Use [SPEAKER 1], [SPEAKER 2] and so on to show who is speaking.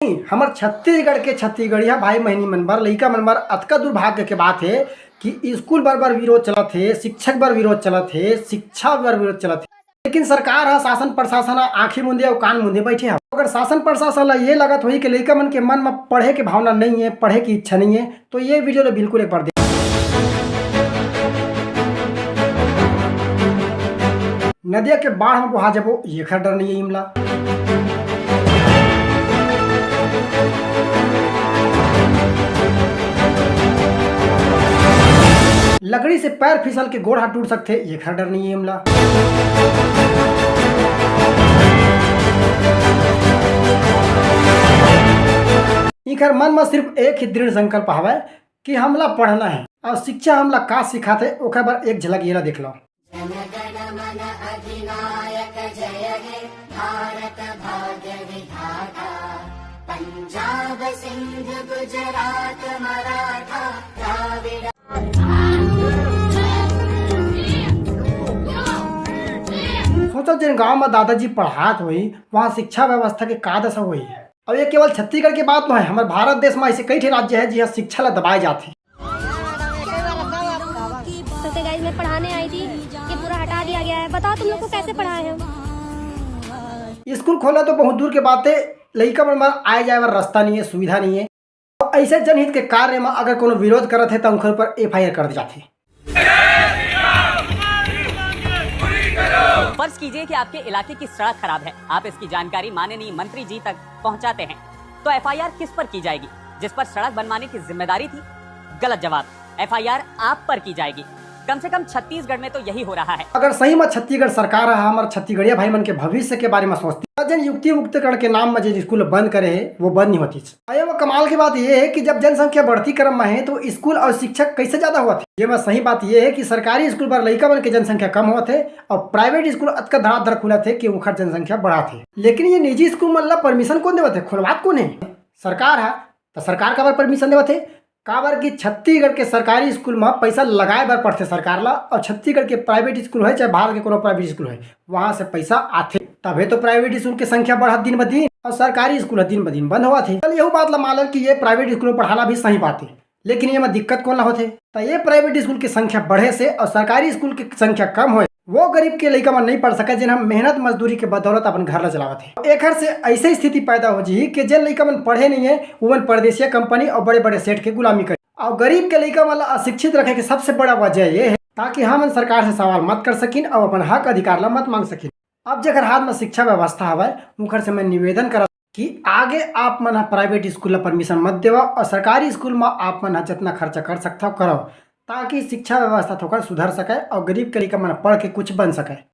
[SPEAKER 1] हमार छत्तीसगढ़ के छत्तीसगढ़िया भाई बहनी मन बर लइका मन बर अतका दुर्भाग्य के बात है कि स्कूल बर विरोध चलत है, शिक्षक बर विरोध चलत है, शिक्षा बर विरोध चलत है, लेकिन सरकार हा शासन प्रशासन आँखी मूंदे और कान मूंदे बैठे हा। अगर शासन प्रशासन ला ये लगत होई कि लइका मन के मन में पढ़े के भावना नहीं है, पढ़े की इच्छा नहीं है, तो ये वीडियो ला बिल्कुल एक बार देख। नदिया के बाढ़ में बहा जबो ये खर डर नहीं है इमला। लकड़ी से पैर फिसल के गोड़ हाथ टूट सकते ये खर डर नहीं है इमला। इखर मन में सिर्फ एक ही दृढ़ संकल्प हवे कि हमला पढ़ना है और शिक्षा हमला का सिखाते ओकर बर एक झलक ये देख लो। पंजाब सिंध गुजरात मराठा द्राविड़। सोचो जिन गांव में दादाजी पढ़ात हुई वहाँ शिक्षा व्यवस्था के का दशा हुई है। और ये केवल छत्तीसगढ़ की बात नहीं है, हमारे भारत देश में ऐसे कई राज्य है जहाँ शिक्षा ला दबाए जाते।
[SPEAKER 2] तो गाइस मैं पढ़ाने आई थी, ये पूरा हटा दिया गया है। बताओ तुम लोग को कैसे पढ़ाए हम।
[SPEAKER 1] स्कूल खोला तो बहुत दूर के बात है, लइका मन आए जाए वाला रास्ता नहीं है, सुविधा नहीं है। तो ऐसे जनहित के कार्य में अगर कोनो विरोध करत है तो उनके ऊपर FIR कर दी जाती है।
[SPEAKER 3] फर्ज कीजिए कि आपके इलाके की सड़क खराब है, आप इसकी जानकारी माननीय मंत्री जी तक पहुंचाते हैं, तो FIR किस पर की जाएगी? जिस पर सड़क बनवाने की जिम्मेदारी थी? गलत जवाब, FIR आप पर की जाएगी। कम से कम छत्तीसगढ़ में तो यही हो रहा है। अगर
[SPEAKER 1] सही में छत्तीसगढ़ सरकार हमारे छत्तीसगढ़िया भाई मन के भविष्य के बारे में सोचती जन युक्ति मुक्तकरण के नाम में जो स्कूल बंद करे है वो बंद नहीं होती। कमाल की बात यह है कि जब जनसंख्या बढ़ती क्रम में है तो स्कूल और शिक्षक कैसे ज्यादा हुआ थे। ये में सही बात यह है कि सरकारी स्कूल पर लइका मन के जनसंख्या कम हुआ थे और प्राइवेट स्कूल अतका धड़ाधड़ खुला थे कि उनका जनसंख्या बढ़ा थे। लेकिन ये निजी स्कूल मतलब परमिशन कौन देवा थे? खुलवात कौन है? सरकार है। तो सरकार का परमिशन देवा थे काबर की छत्तीसगढ़ के सरकारी स्कूल में पैसा लगाए बर पड़ते सरकार ला, और छत्तीसगढ़ के प्राइवेट स्कूल है चाहे बाहर के कोनो प्राइवेट स्कूल है वहाँ से पैसा आते, तबे तो प्राइवेट स्कूल की संख्या बढ़त दिन ब दिन और सरकारी स्कूल दिन ब दिन बंद हुआ थे। चल यही बात ला मान कि ये प्राइवेट स्कूल में पढ़ाना भी सही बात है, लेकिन ये में दिक्कत कौन ला होते? तो ये प्राइवेट स्कूल की संख्या बढ़े से और सरकारी स्कूल की संख्या कम हो, वो गरीब के लइका में नहीं पढ़ सके जिन हम मेहनत मजदूरी के बदौलत अपन घर ला चलावत है। एक से ऐसी स्थिति पैदा हो जी कि जिन लइका मन पढ़े नहीं है वो परदेशिया कंपनी और बड़े बड़े सेठ के गुलामी करे, और गरीब के लइका वाला अशिक्षित रखे के सबसे बड़ा वजह ये है ताकि हम सरकार से सवाल मत कर सकिन और अपन हक अधिकार ला मत मांग सकिन। अब जगह हाथ में शिक्षा व्यवस्था हवा उनकर से मैं निवेदन कर कि आगे आप मन प्राइवेट स्कूल ला परमिशन मत देवा और सरकारी स्कूल में आप मन जितना खर्चा कर सकता हो करो, ताकि शिक्षा व्यवस्था थोड़ा सुधर सके और गरीब के लइका मन पढ़ के कुछ बन सके।